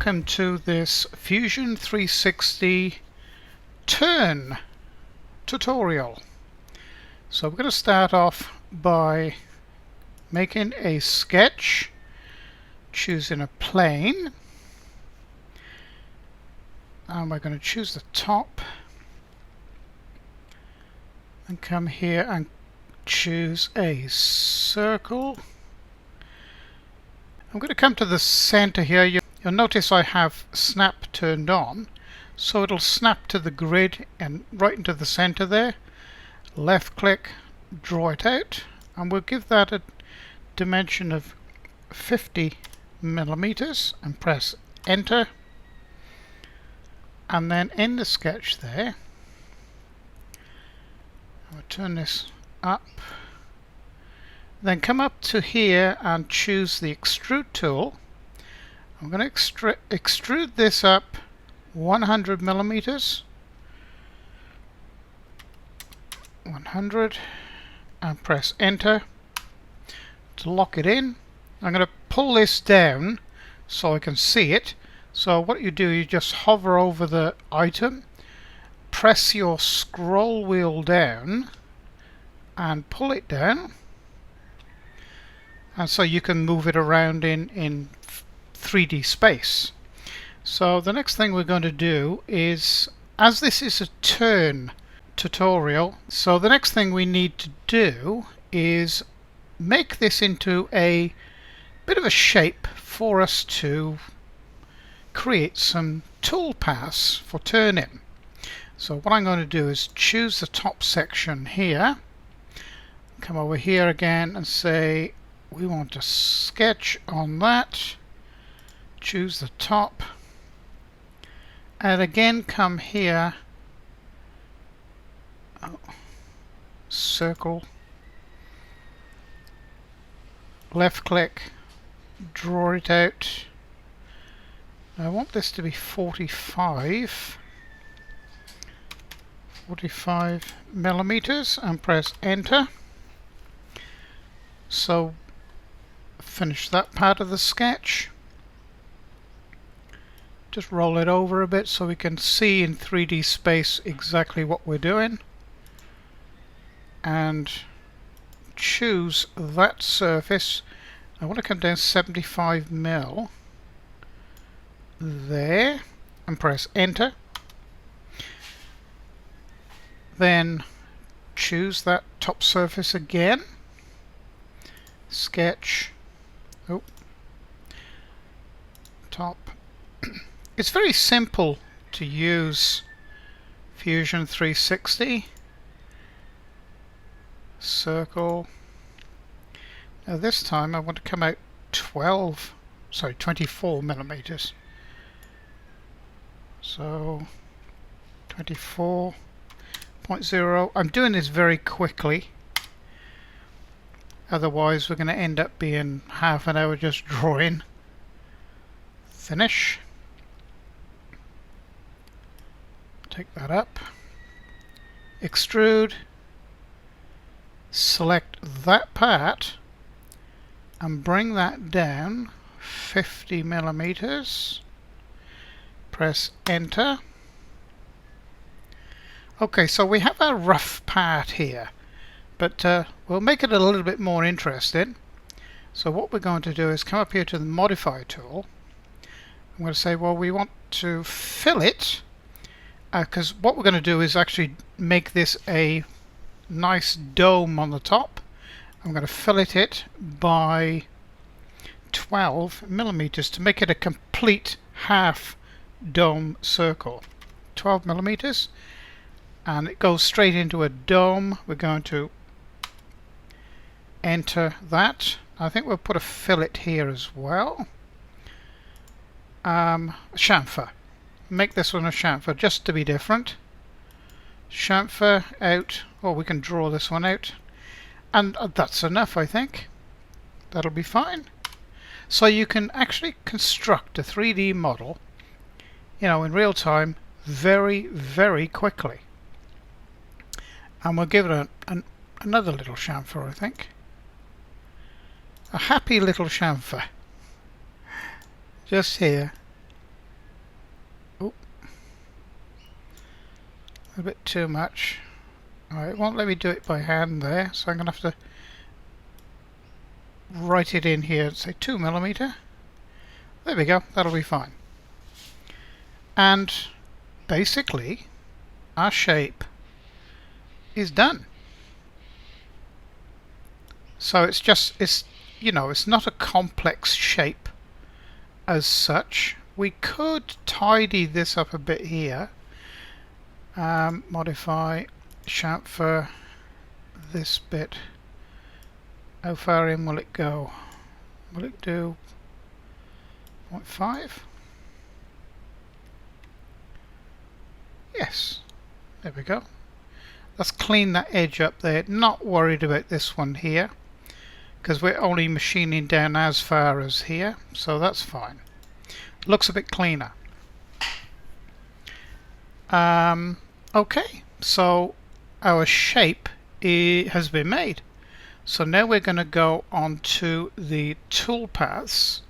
welcome to this Fusion 360 turn tutorial. So we're going to start off by making a sketch, choosing a plane, and we're going to choose the top and come here and choose a circle. I'm going to come to the center here. You'll notice I have snap turned on, so it'll snap to the grid and right into the center there. Left click, draw it out, and we'll give that a dimension of 50 millimeters and press enter. And then in the sketch there, I'll turn this up. Then come up to here and choose the extrude tool. I'm going to extrude this up 100 millimeters, 100, and press enter to lock it in. I'm going to pull this down so I can see it. So what you do, you just hover over the item, press your scroll wheel down and pull it down. And so you can move it around in 3D space. So the next thing we're going to do is, as this is a turn tutorial, so the next thing we need to do is make this into a bit of a shape for us to create some tool paths for turning. So what I'm going to do is choose the top section here, come over here again and say we want to sketch on that, choose the top, and again come here, circle, left click, draw it out. I want this to be 45 millimeters and press enter. So finish that part of the sketch. Just roll it over a bit so we can see in 3D space exactly what we're doing, and choose that surface. I want to come down 75 mil there and press enter. Then choose that top surface again, sketch, top. It's very simple to use Fusion 360. Circle. Now this time I want to come out 24 millimeters. So 24.0. I'm doing this very quickly. Otherwise we're going to end up being half an hour just drawing. Finish. Take that up. Extrude. Select that part and bring that down 50 millimeters. Press enter. Okay, so we have a rough part here, but we'll make it a little bit more interesting. So what we're going to do is come up here to the modify tool. I'm going to say, well, we want to fill it, because what we're going to do is actually make this a nice dome on the top. I'm going to fillet it by 12 millimeters to make it a complete half dome circle. 12 millimeters, and it goes straight into a dome. We're going to enter that. I think we'll put a fillet here as well. Chamfer. Make this one a chamfer just to be different. Chamfer out, or we can draw this one out, and that's enough. I think that'll be fine. So you can actually construct a 3D model, you know, in real time very, very quickly. And we'll give it another little chamfer, I think. A happy little chamfer just here. A bit too much. Alright, it won't let me do it by hand there, so I'm going to have to write it in here and say 2mm. There we go, that'll be fine. And basically our shape is done. So it's you know, it's not a complex shape as such. We could tidy this up a bit here. Modify chamfer this bit. How far in will it go? Will it do 0.5? Yes, there we go. Let's clean that edge up there. Not worried about this one here, because we're only machining down as far as here, so that's fine. Looks a bit cleaner. Okay, so our shape has been made. So now we're going to go on to the toolpaths.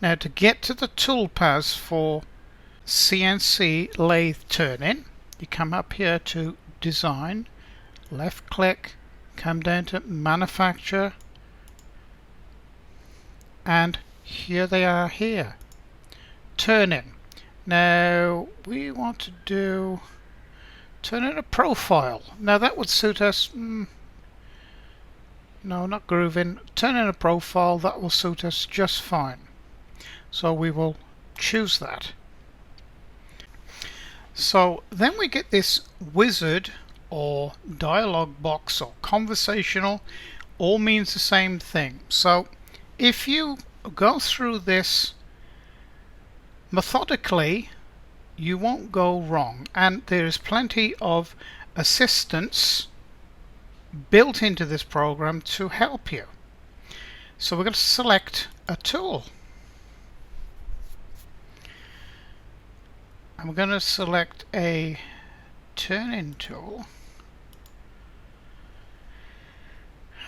Now to get to the toolpaths for CNC lathe turning, you come up here to design, left click, come down to manufacture, and here they are here. Turning. Now we want to do turn in a profile. Now that would suit us. No, not grooving. Turn in a profile, that will suit us just fine. So we will choose that. So then we get this wizard or dialog box or conversational, all means the same thing. So if you go through this methodically, you won't go wrong, and there is plenty of assistance built into this program to help you. So we're going to select a tool. I'm going to select a turn-in tool,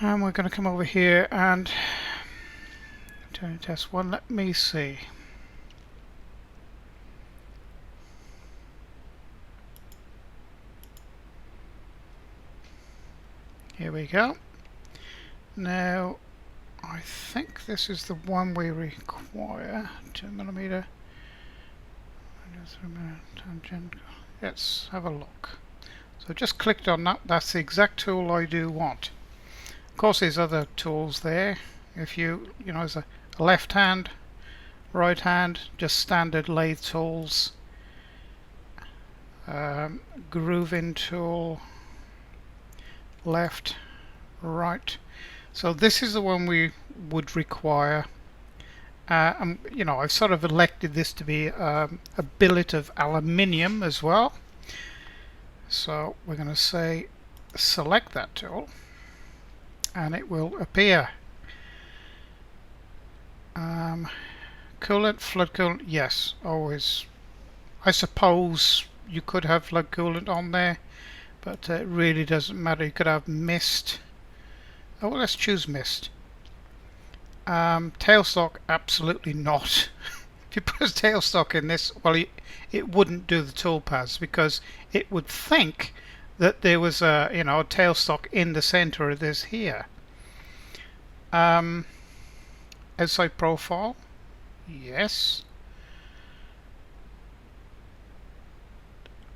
and we're going to come over here and turn test one. Let me see. Here we go. Now I think this is the one we require. 2mm. Tangent. Let's have a look. So just clicked on that. That's the exact tool I do want. Of course there's other tools there. If you know, there's a left hand, right hand, just standard lathe tools. Grooving tool, left, right. So this is the one we would require. You know, I've sort of elected this to be a billet of aluminium as well. So we're going to say select that tool, and it will appear. Coolant, flood coolant, yes, always. I suppose you could have flood coolant on there, but it really doesn't matter. You could have mist. Oh, well, let's choose mist. Tailstock, absolutely not. If you put a tailstock in this, well, it wouldn't do the toolpaths, because it would think that there was a, you know, a tailstock in the center of this here. Outside profile, yes.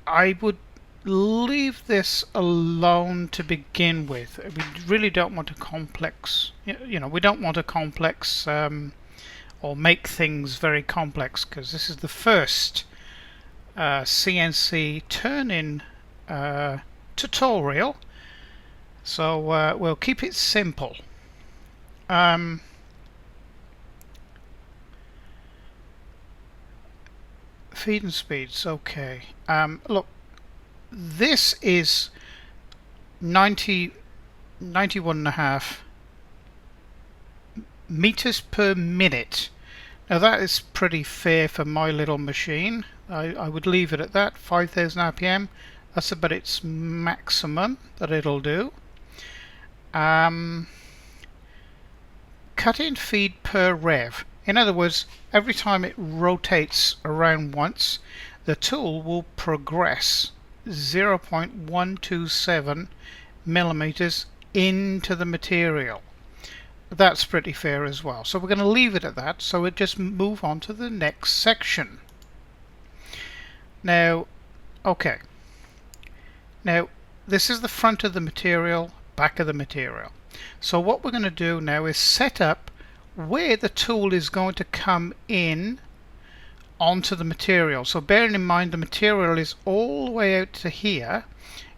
I would leave this alone to begin with. We really don't want a complex, you know, we don't want a complex or make things very complex, because this is the first CNC turn-in tutorial, so we'll keep it simple. Feed and speeds, okay. Look, this is 91.5 meters per minute. Now that is pretty fair for my little machine. I would leave it at that. 5,000 RPM. That's about its maximum that it'll do. Cut in feed per rev. In other words, every time it rotates around once, the tool will progress 0.127 millimeters into the material. That's pretty fair as well. So we're going to leave it at that. So we'll just move on to the next section. Now, okay. Now, this is the front of the material, back of the material. So what we're going to do now is set up where the tool is going to come in onto the material. So bearing in mind the material is all the way out to here.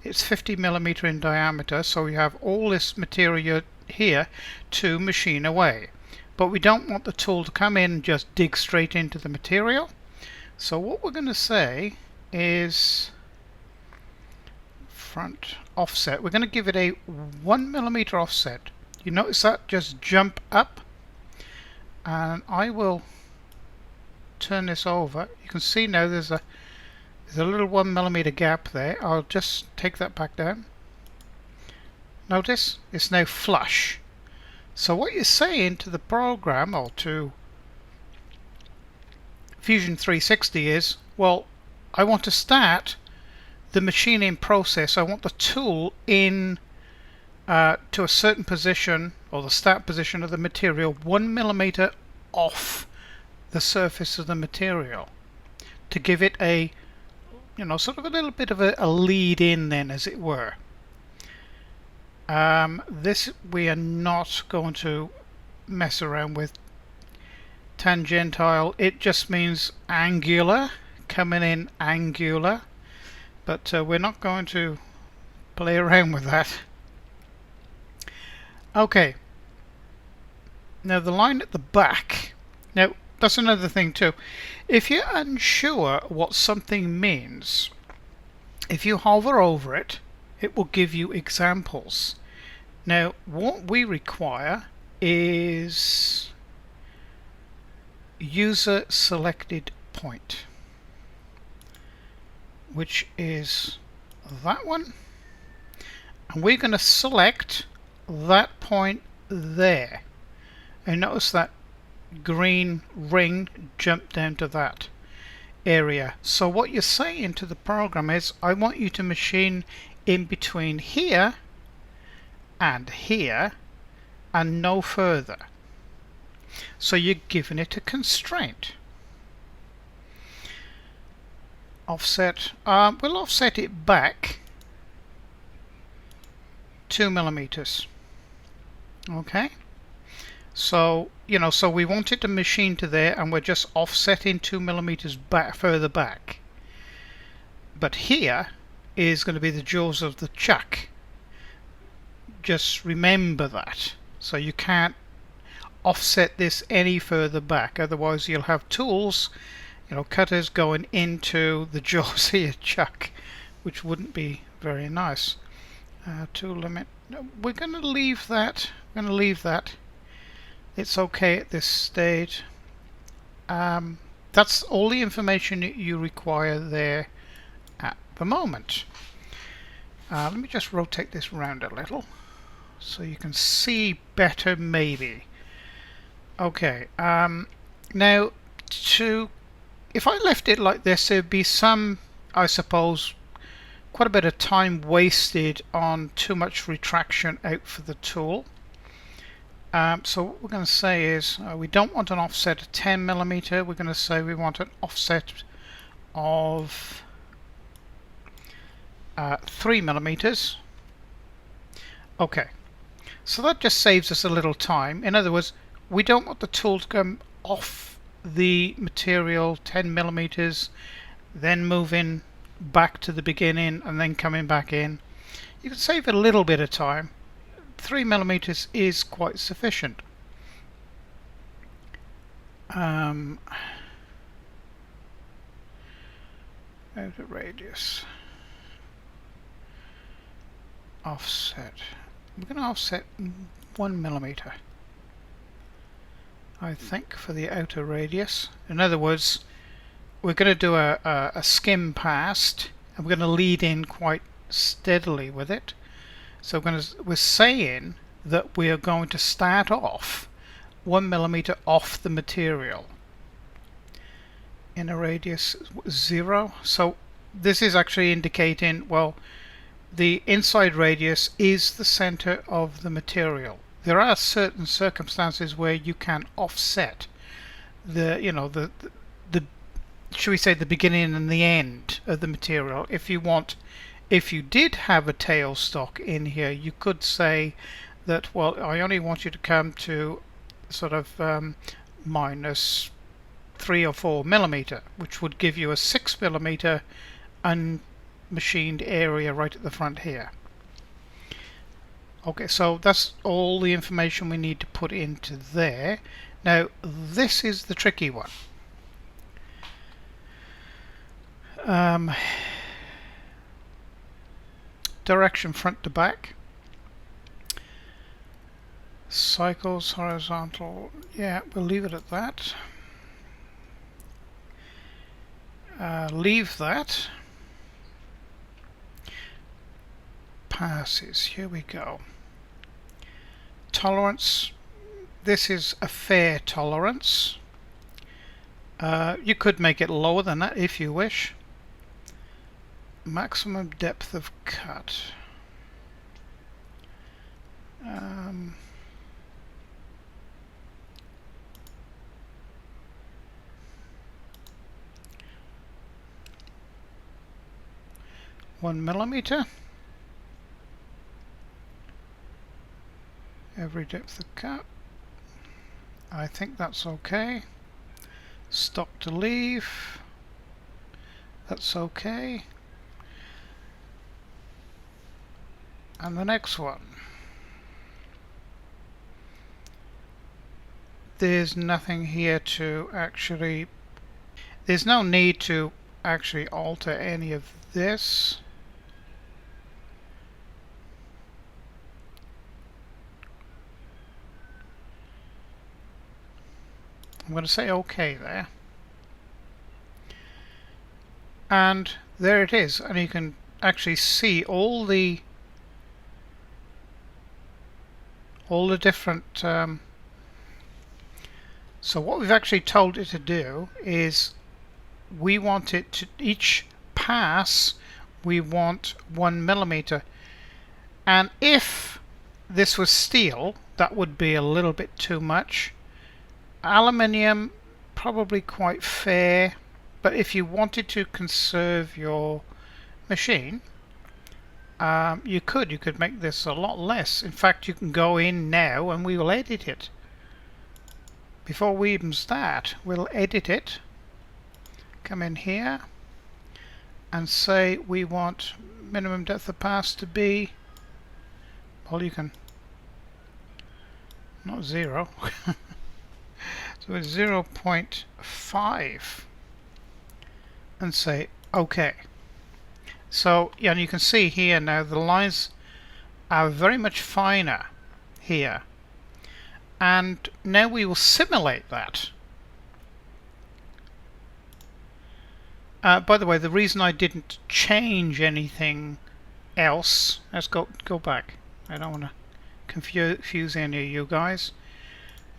It's 50mm in diameter, so we have all this material here to machine away. But we don't want the tool to come in and just dig straight into the material. So what we're going to say is front offset. We're going to give it a 1mm offset. You notice that just jump up, and I will turn this over. You can see now there's a little 1mm gap there. I'll just take that back down. Notice it's now flush. So what you're saying to the program, or to Fusion 360, is, well, I want to start the machining process. I want the tool in to a certain position, or the start position of the material, 1mm off the surface of the material, to give it a, you know, sort of a little bit of a lead in then, as it were. This we are not going to mess around with. Tangential, it just means angular, coming in angular, but we're not going to play around with that. Okay, now the line at the back, now that's another thing too. If you're unsure what something means, if you hover over it, it will give you examples. Now what we require is user selected point, which is that one, and we're going to select that point there, and notice that green ring jump down to that area. So what you're saying to the program is, I want you to machine in between here and here and no further. So you're giving it a constraint. Offset, we'll offset it back 2mm. Okay, so you know, so we want it to machine to there, and we're just offsetting 2mm back, further back. But here is going to be the jaws of the chuck. Just remember that. So you can't offset this any further back, otherwise you'll have tools, you know, cutters going into the jaws of your chuck, which wouldn't be very nice. Tool limit, we're going to leave that. We're going to leave that. It's okay at this stage. That's all the information that you require there at the moment. Let me just rotate this around a little so you can see better, maybe. Okay, now if I left it like this, there'd be some, I suppose, quite a bit of time wasted on too much retraction out for the tool. So what we're going to say is, we don't want an offset of 10mm. We're going to say we want an offset of 3mm. Okay, so that just saves us a little time. In other words, we don't want the tool to come off the material 10mm, then moving back to the beginning and then coming back in. You can save a little bit of time. 3mm is quite sufficient. Outer radius, offset. We're going to offset 1mm, I think, for the outer radius. In other words, we're going to do a skim past, and we're going to lead in quite steadily with it. So we're saying that we are going to start off 1mm off the material. Inner radius 0. So this is actually indicating, well, the inside radius is the center of the material. There are certain circumstances where you can offset the, you know, the should we say, the beginning and the end of the material. If you want, if you did have a tailstock in here, you could say that, well, I only want you to come to sort of minus 3 or 4 millimeter, which would give you a 6 millimeter unmachined area right at the front here. Okay, so that's all the information we need to put into there. Now this is the tricky one. Direction front to back, cycles horizontal, yeah, we'll leave it at that. Leave that. Passes, here we go. Tolerance, this is a fair tolerance. You could make it lower than that if you wish. Maximum depth of cut. 1 millimeter. Every depth of cut. I think that's okay. Stock to leave. That's okay. And the next one. There's nothing here to actually, there's no need to actually alter any of this. I'm going to say OK there. And there it is. And you can actually see all the different so what we've actually told it to do is we want it to, each pass we want 1 millimeter, and if this was steel that would be a little bit too much. Aluminium probably quite fair, but if you wanted to conserve your machine, you could make this a lot less. In fact, you can go in now and we will edit it. Before we even start, we'll edit it. Come in here and say we want minimum depth of pass to be, well, you can, not 0. So it's 0.5 and say OK. So yeah, and you can see here now the lines are very much finer here, and now we will simulate that. By the way, the reason I didn't change anything else, let's go back, I don't want to confuse any of you guys.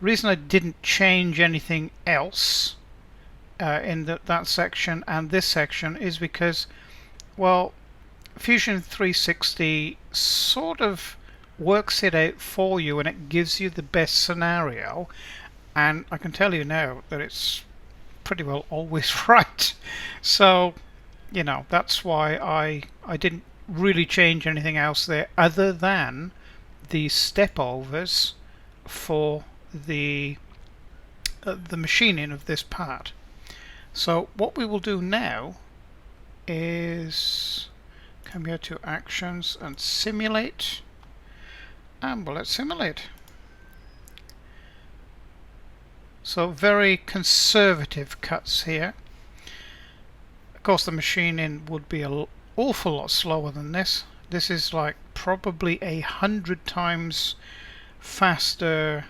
The reason I didn't change anything else in that section and this section is because, well, Fusion 360 sort of works it out for you and it gives you the best scenario, and I can tell you now that it's pretty well always right. So, you know, that's why I didn't really change anything else there other than the step overs for the machining of this part. So what we will do now is come here to actions and simulate, and well, let's simulate. So very conservative cuts here. Of course the machining would be an awful lot slower than this. This is like probably 100 times faster,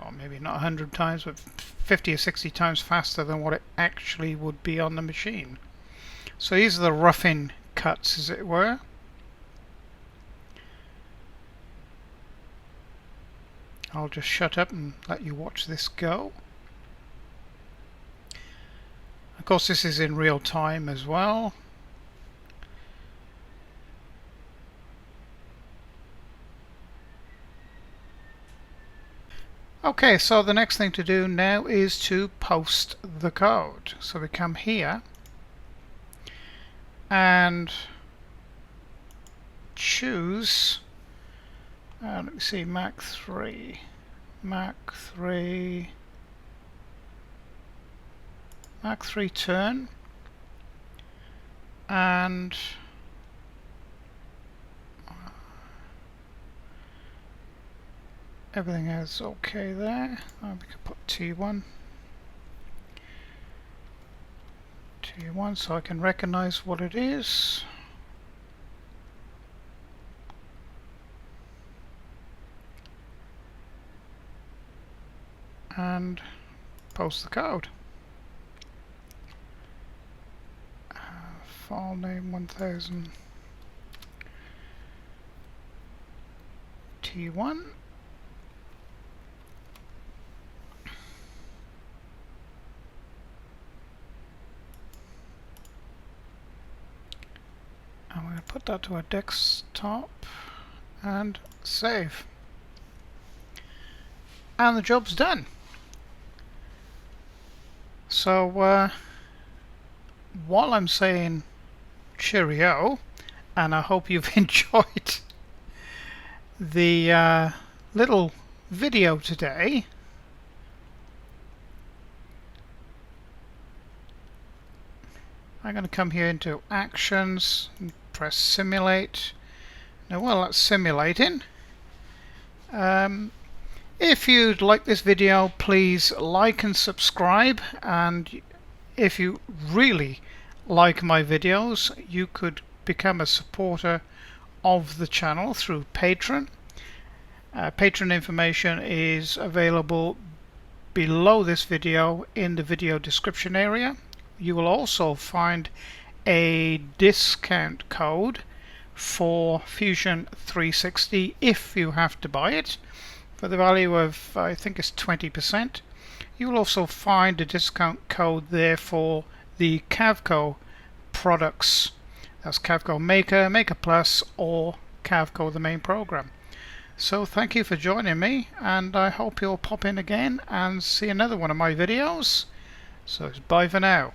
or maybe not 100 times, but 50 or 60 times faster than what it actually would be on the machine. So these are the roughing cuts, as it were. I'll just shut up and let you watch this go. Of course, this is in real time as well. Okay, so the next thing to do now is to post the code. So we come here and choose, let me see, Mach 3 turn, and everything is okay there. We can put T1 so I can recognize what it is. And post the code. File name 1000 T1. And we're going to put that to our desktop and save. And the job's done. So while I'm saying cheerio, and I hope you've enjoyed the little video today, I'm going to come here into actions and press simulate. Now while that's simulating, if you'd like this video, please like and subscribe, and if you really like my videos, you could become a supporter of the channel through Patron. Patron information is available below this video in the video description area. You will also find a discount code for Fusion 360 if you have to buy it, for the value of, I think it's 20%. You will also find a discount code there for the Carveco products. That's Carveco Maker, Maker Plus, or Carveco the main program. So thank you for joining me, and I hope you'll pop in again and see another one of my videos. So bye for now.